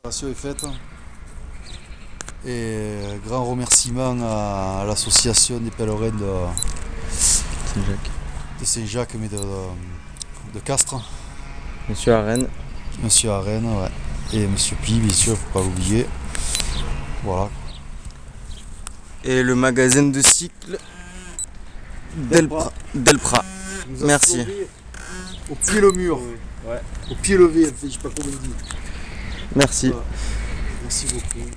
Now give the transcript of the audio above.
l'opération est faite. Et grand remerciement à l'association des pèlerins Saint-Jacques. de Saint-Jacques, mais de Castres. Monsieur Arène. Monsieur Arène, ouais. Et Monsieur Pi, bien sûr, faut pas l'oublier. Voilà. Et le magasin de cycle Delpra. Merci. Au pied le mur. Ouais. Au pied levé, je sais pas comment on dit. Merci. Voilà. Merci beaucoup.